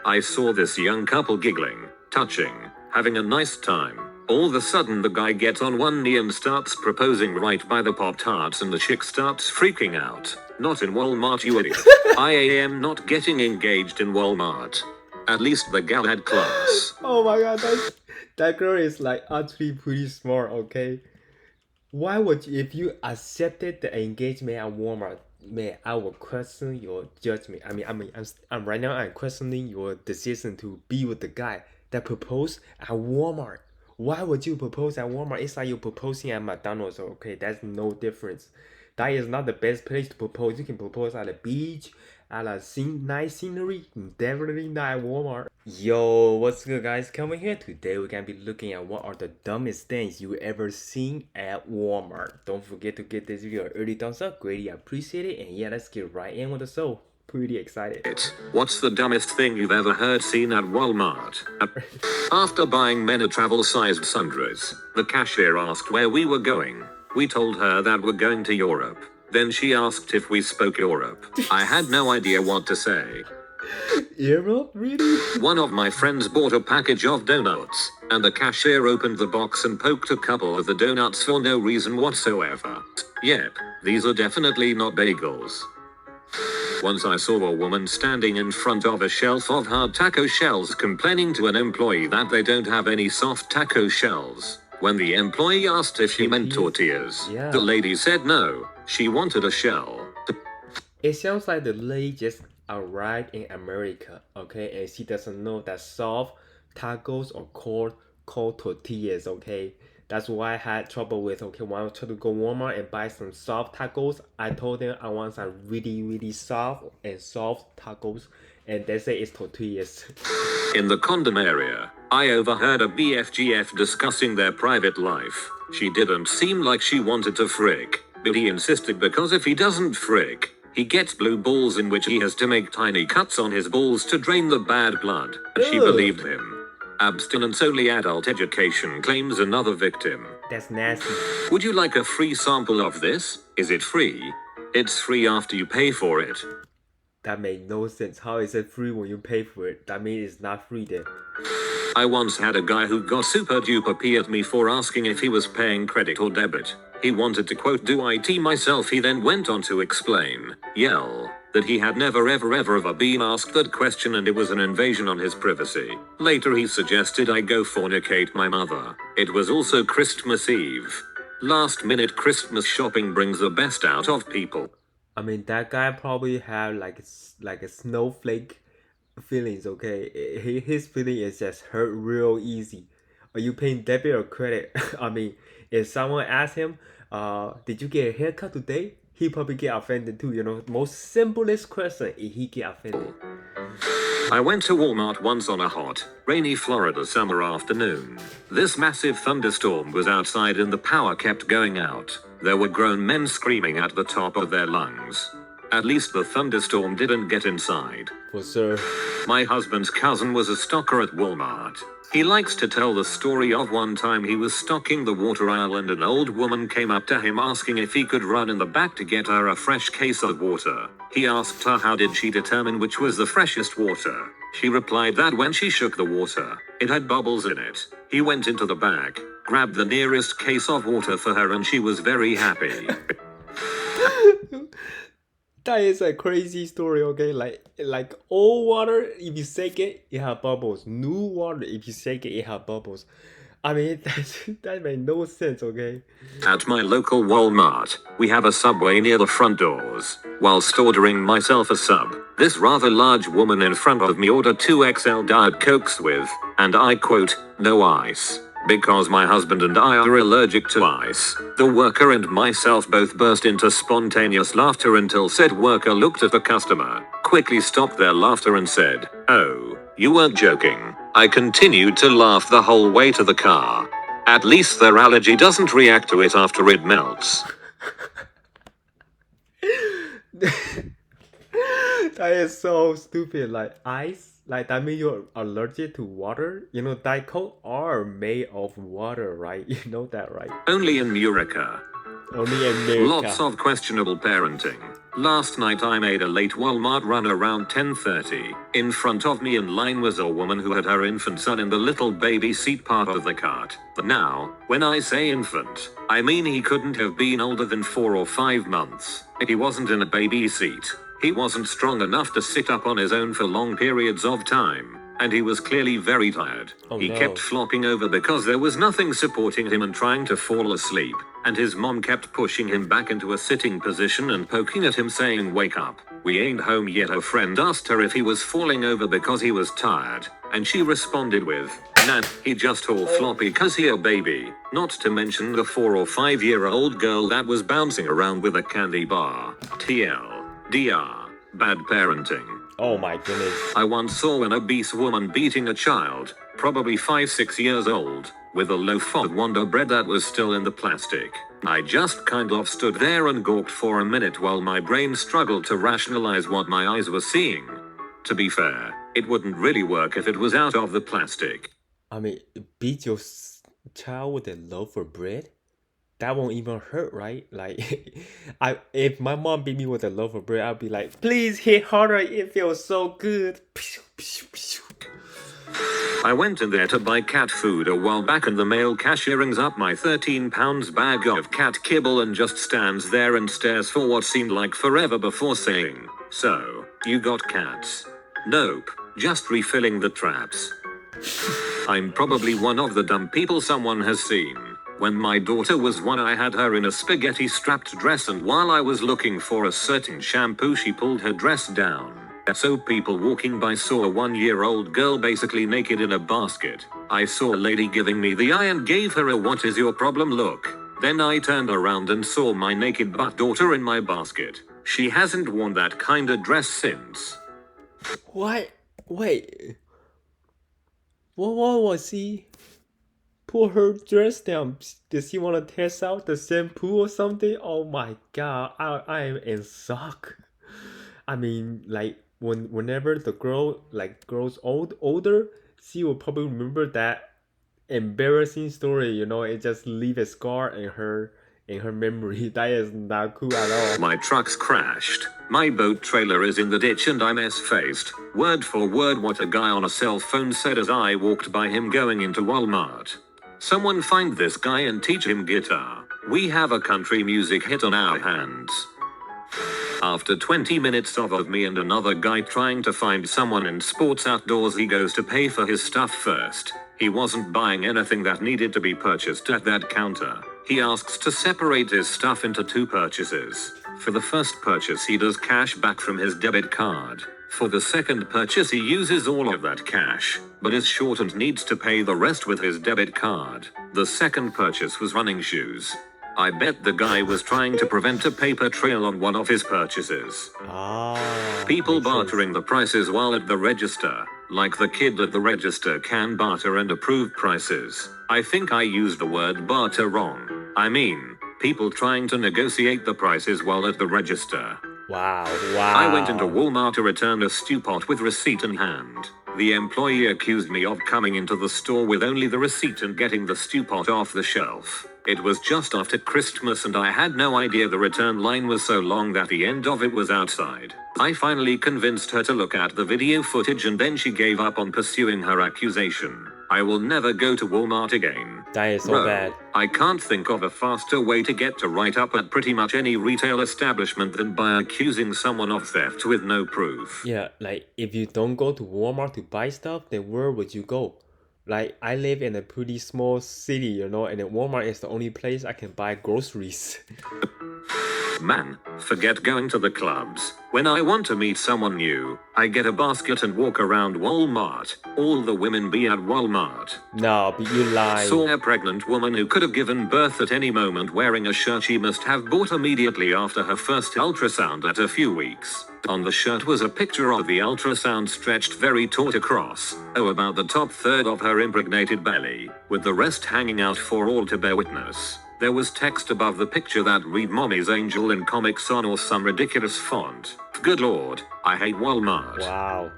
I saw this young couple giggling, touching, having a nice time. All of a sudden the guy gets on one knee and starts proposing right by the Pop-Tarts and the chick starts freaking out. Not in Walmart, you idiot. I am not getting engaged in Walmart. At least the gal had class. Oh my god, that girl is like actually pretty smart, okay? Why would you, if you accepted the engagement at Walmart, man, I will question your judgment. I'm right now I'm questioning your decision to be with the guy that proposed at Walmart. Why would you propose at Walmart? It's like you're proposing at McDonald's, okay? That's no difference. That is not the best place to propose. You can propose at a beach, at a nice scenery, definitely not at Walmart. Yo, what's good guys? Coming here today, we're gonna be looking at what are the dumbest things you ever seen at Walmart. Don't forget to give this video an early thumbs up, greatly appreciate it, and yeah, let's get right in with the show. Pretty excited. What's the dumbest thing you've ever heard seen at Walmart? After buying men a travel-sized sundries, the cashier asked where we were going. We told her that we're going to Europe. Then she asked if we spoke Europe. I had no idea what to say. Europe? Really? One of my friends bought a package of donuts, and the cashier opened the box and poked a couple of the donuts for no reason whatsoever. Yep, these are definitely not bagels. Once I saw a woman standing in front of a shelf of hard taco shells complaining to an employee that they don't have any soft taco shells. When the employee asked if she meant tortillas, the lady said no, she wanted a shell. It sounds like the lady just arrived in America, okay, and she doesn't know that soft tacos are called tortillas, okay. That's why I had trouble with, okay, when I tried to go Walmart and buy some soft tacos, I told them I want some really soft tacos, and they say it's tortillas. In the condom area, I overheard a BFGF discussing their private life. She didn't seem like she wanted to frick, but he insisted because if he doesn't frick, he gets blue balls in which he has to make tiny cuts on his balls to drain the bad blood. She believed him. Abstinence-only adult education, claims another victim. That's nasty. Would you like a free sample of this? Is it free? It's free after you pay for it. That made no sense. How is it free when you pay for it? That means it's not free then. I once had a guy who got super duper pee at me for asking if he was paying credit or debit. He wanted to quote do IT myself. He then went on to explain, that he had never ever been asked that question and it was an invasion on his privacy. Later he suggested I go fornicate my mother. It was also Christmas Eve. Last minute Christmas shopping brings the best out of people. I mean, that guy probably had like a snowflake feelings, okay? His feeling is just hurt real easy. Are you paying debit or credit? I mean, if someone asks him, did you get a haircut today? He probably get offended too, you know. Most simplest question, he get offended. I went to Walmart once on a hot, rainy Florida summer afternoon. This massive thunderstorm was outside and the power kept going out. There were grown men screaming at the top of their lungs. At least the thunderstorm didn't get inside. For sure. My husband's cousin was a stocker at Walmart. He likes to tell the story of one time he was stocking the water aisle and an old woman came up to him asking if he could run in the back to get her a fresh case of water. He asked her how did she determine which was the freshest water. She replied that when she shook the water, it had bubbles in it. He went into the back, grabbed the nearest case of water for her and she was very happy. That is a crazy story, okay? Like old water, if you shake it, it have bubbles. New water, if you shake it, it have bubbles. I mean, that made no sense, okay? At my local Walmart, we have a Subway near the front doors. Whilst ordering myself a sub, this rather large woman in front of me ordered 2 XL Diet Cokes with, and I quote, no ice. Because my husband and I are allergic to ice. The worker and myself both burst into spontaneous laughter until said worker looked at the customer, quickly stopped their laughter and said, oh, you weren't joking. I continued to laugh the whole way to the car. At least their allergy doesn't react to it after it melts. That is so stupid. Like ice? Like that means you're allergic to water? You know, Diet Coke are made of water, right? You know that, right? Only in America. Only in America. Lots of questionable parenting. Last night I made a late Walmart run around 10:30. In front of me in line was a woman who had her infant son in the little baby seat part of the cart. But now, when I say infant, I mean he couldn't have been older than 4 or 5 months. He wasn't in a baby seat. He wasn't strong enough to sit up on his own for long periods of time. And he was clearly very tired. He kept flopping over because there was nothing supporting him and trying to fall asleep. And his mom kept pushing him back into a sitting position and poking at him saying, "Wake up, we ain't home yet." A friend asked her if he was falling over because he was tired. And she responded with, "Nah, he just all floppy cause he a baby." Not to mention the 4 or 5-year-old girl that was bouncing around with a candy bar. TLDR, bad parenting. Oh my goodness. I once saw an obese woman beating a child, probably 5-6 years old, with a loaf of Wonder Bread that was still in the plastic. I just kind of stood there and gawked for a minute while my brain struggled to rationalize what my eyes were seeing. To be fair, it wouldn't really work if it was out of the plastic. I mean, beat your child with a loaf of bread? That won't even hurt, right? Like, if my mom beat me with a loaf of bread, I'd be like, "Please hit harder, it feels so good." I went in there to buy cat food a while back and the male cashier rings up my 13 pounds bag of cat kibble and just stands there and stares for what seemed like forever before saying, "So, you got cats?" "Nope, just refilling the traps." I'm probably one of the dumb people someone has seen. When my daughter was 1, I had her in a spaghetti-strapped dress, and while I was looking for a certain shampoo, she pulled her dress down. So people walking by saw a 1-year-old girl basically naked in a basket. I saw a lady giving me the eye and gave her a "what is your problem" look. Then I turned around and saw my naked butt daughter in my basket. She hasn't worn that kind of dress since. What? Wait. What was he? Pull her dress down. Does he want to test out the shampoo or something? Oh my god, I am in shock. I mean, like whenever the girl grows older, she will probably remember that embarrassing story. You know, it just leave a scar in her memory. That is not cool at all. My truck's crashed. My boat trailer is in the ditch and I'm S-faced. Word for word what a guy on a cell phone said as I walked by him going into Walmart. "Someone find this guy and teach him guitar. We have a country music hit on our hands." After 20 minutes of me and another guy trying to find someone in sports outdoors, he goes to pay for his stuff first. He wasn't buying anything that needed to be purchased at that counter. He asks to separate his stuff into 2 purchases. For the first purchase, he does cash back from his debit card. For the second purchase, he uses all of that cash, but is short and needs to pay the rest with his debit card. The second purchase was running shoes. I bet the guy was trying to prevent a paper trail on one of his purchases. People bartering the prices while at the register, like the kid at the register can barter and approve prices. I think I used the word barter wrong. I mean, people trying to negotiate the prices while at the register. Wow. I went into Walmart to return a stew pot with receipt in hand. The employee accused me of coming into the store with only the receipt and getting the stew pot off the shelf. It was just after Christmas and I had no idea the return line was so long that the end of it was outside. I finally convinced her to look at the video footage and then she gave up on pursuing her accusation. I will never go to Walmart again. That is so bad. I can't think of a faster way to get to write up at pretty much any retail establishment than by accusing someone of theft with no proof. Yeah, like if you don't go to Walmart to buy stuff, then where would you go? Like, I live in a pretty small city, you know, and Walmart is the only place I can buy groceries. Man, forget going to the clubs. When I want to meet someone new, I get a basket and walk around Walmart. All the women be at Walmart. No, but you lie. Saw a pregnant woman who could have given birth at any moment wearing a shirt she must have bought immediately after her first ultrasound at a few weeks. On the shirt was a picture of the ultrasound stretched very taut across, about the top third of her impregnated belly, with the rest hanging out for all to bear witness. There was text above the picture that read "Mommy's Angel" in Comic Sans or some ridiculous font. Good lord, I hate Walmart. Wow.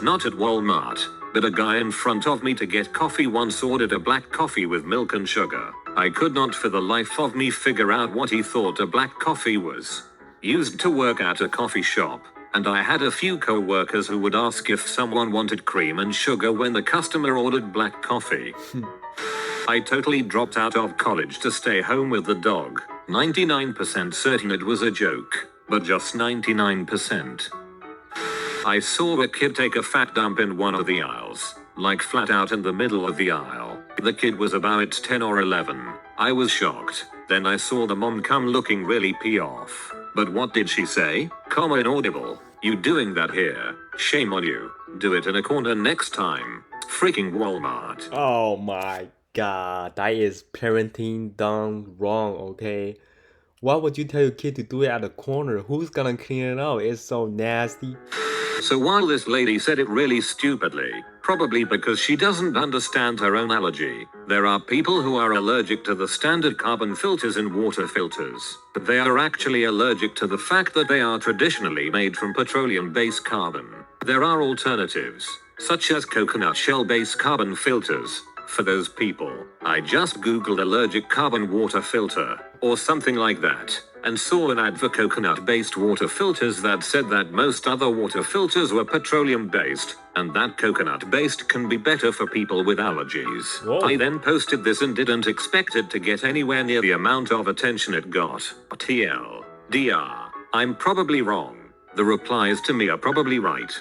Not at Walmart, but a guy in front of me to get coffee once ordered a black coffee with milk and sugar. I could not for the life of me figure out what he thought a black coffee was. Used to work at a coffee shop, and I had a few co-workers who would ask if someone wanted cream and sugar when the customer ordered black coffee. I totally dropped out of college to stay home with the dog, 99% certain it was a joke, but just 99%. I saw a kid take a fat dump in one of the aisles, like flat out in the middle of the aisle. The kid was about 10 or 11. I was shocked. Then I saw the mom come looking really pee off. But what did she say? Inaudible. You doing that here? Shame on you. Do it in a corner next time. Freaking Walmart. Oh my god, that is parenting done wrong, okay? Why would you tell your kid to do it at the corner? Who's gonna clean it out? It's so nasty. So while this lady said it really stupidly, probably because she doesn't understand her own allergy, there are people who are allergic to the standard carbon filters in water filters. But they are actually allergic to the fact that they are traditionally made from petroleum-based carbon. There are alternatives, such as coconut shell-based carbon filters. For those people, I just googled allergic carbon water filter, or something like that, and saw an ad for coconut-based water filters that said that most other water filters were petroleum-based, and that coconut-based can be better for people with allergies. Whoa. I then posted this and didn't expect it to get anywhere near the amount of attention it got. TLDR, I'm probably wrong. The replies to me are probably right.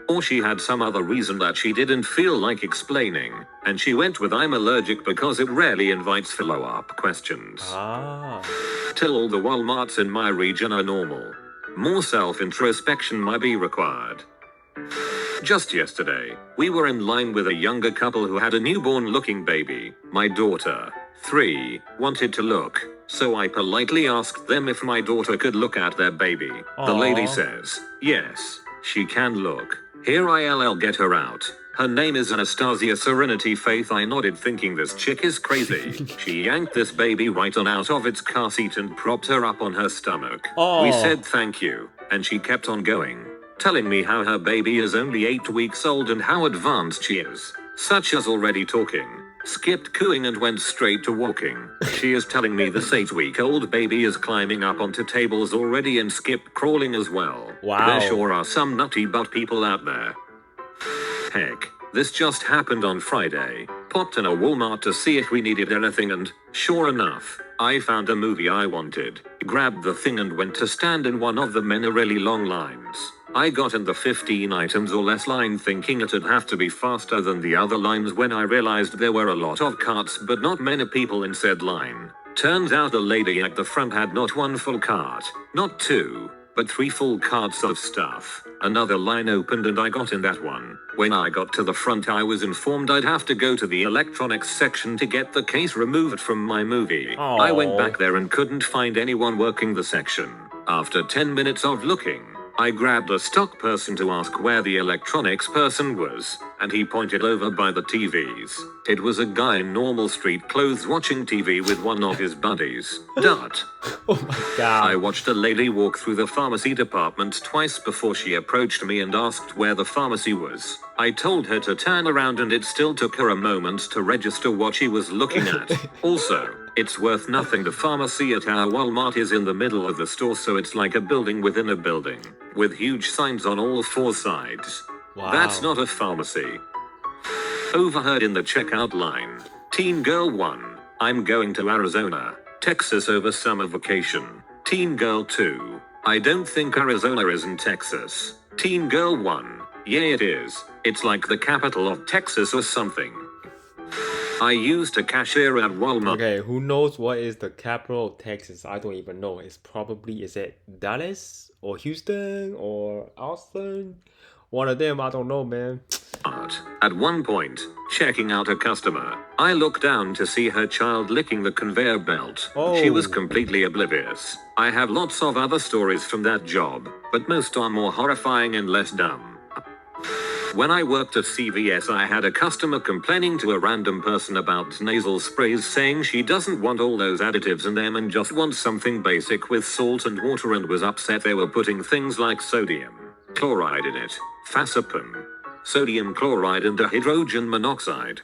Or she had some other reason that she didn't feel like explaining, and she went with I'm allergic because it rarely invites follow-up questions. Till all the Walmarts in my region are normal. More self-introspection might be required. Just yesterday, we were in line with a younger couple who had a newborn-looking baby. My daughter, 3, wanted to look, so I politely asked them if my daughter could look at their baby. Aww. The lady says, yes, she can look. Here I'll get her out. Her name is Anastasia Serenity Faith. I nodded thinking this chick is crazy. She yanked this baby right on out of its car seat and propped her up on her stomach. Oh. We said thank you, and she kept on going, telling me how her baby is only 8 weeks old and how advanced she is, such as already talking, skipped cooing and went straight to walking. She is telling me this 8-week-old baby is climbing up onto tables already and skipped crawling as well. Wow. There sure are some nutty butt people out there. Heck, this just happened on Friday. Popped in a Walmart to see if we needed anything and, sure enough, I found a movie I wanted, grabbed the thing and went to stand in one of the many really long lines. I got in the 15 items or less line thinking it'd have to be faster than the other lines when I realized there were a lot of carts but not many people in said line. Turns out the lady at the front had not one full cart, not 2, but 3 full carts of stuff. Another line opened and I got in that one. When I got to the front I was informed I'd have to go to the electronics section to get the case removed from my movie. Aww. I went back there and couldn't find anyone working the section. After 10 minutes of looking, I grabbed a stock person to ask where the electronics person was, and he pointed over by the TVs. It was a guy in normal street clothes watching TV with one of his buddies. Dot. Oh my god. I watched a lady walk through the pharmacy department twice before she approached me and asked where the pharmacy was. I told her to turn around and it still took her a moment to register what she was looking at. Also, it's worth nothing. The pharmacy at our Walmart is in the middle of the store, so it's like a building within a building, with huge signs on all 4 sides. Wow. That's not a pharmacy. Overheard in the checkout line. Teen Girl 1, I'm going to Arizona, Texas over summer vacation. Teen Girl 2, I don't think Arizona is in Texas. Teen Girl 1, yeah it is. It's like the capital of Texas or something. I used a cashier at Walmart. Okay, who knows what is the capital of Texas? I don't even know. It's probably, is it Dallas or Houston or Austin? One of them, I don't know, man. At one point, checking out a customer, I looked down to see her child licking the conveyor belt. Oh. She was completely oblivious. I have lots of other stories from that job, but most are more horrifying and less dumb. When I worked at CVS, I had a customer complaining to a random person about nasal sprays, saying she doesn't want all those additives in them and just wants something basic with salt and water, and was upset they were putting things like sodium chloride in it, fascipam, sodium chloride and hydrogen monoxide.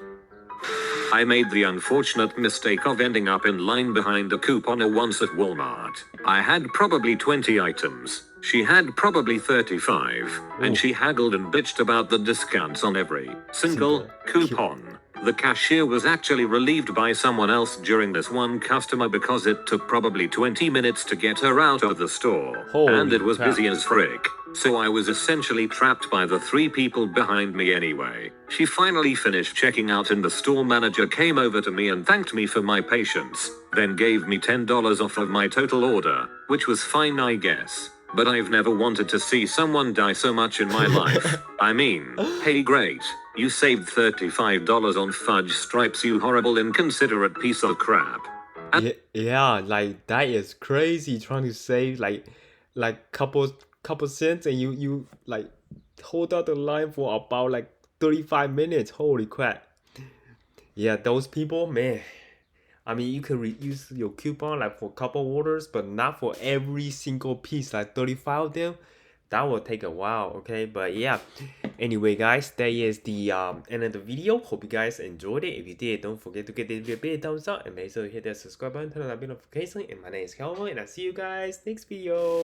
I made the unfortunate mistake of ending up in line behind a couponer once at Walmart. I had probably 20 items. She had probably 35, and Ooh. she haggled and bitched about the discounts on every single coupon. The cashier was actually relieved by someone else during this one customer because it took probably 20 minutes to get her out of the store. And it was busy as frick. So I was essentially trapped by the 3 people behind me anyway. She finally finished checking out and the store manager came over to me and thanked me for my patience, then gave me $10 off of my total order, which was fine I guess. But I've never wanted to see someone die so much in my life. I mean, hey great, you saved $35 on fudge stripes you horrible inconsiderate piece of crap. Yeah, like that is crazy trying to save like couple cents and you like hold out the line for about like 35 minutes. Holy crap. Yeah, those people, man. I mean, you can reuse your coupon like for a couple orders, but not for every single piece, like 35 of them. That will take a while, okay? But yeah. Anyway, guys, that is the end of the video. Hope you guys enjoyed it. If you did, don't forget to give this video a big thumbs up and make sure you hit that subscribe button, turn on that notification. And my name is Calvin, and I'll see you guys next video.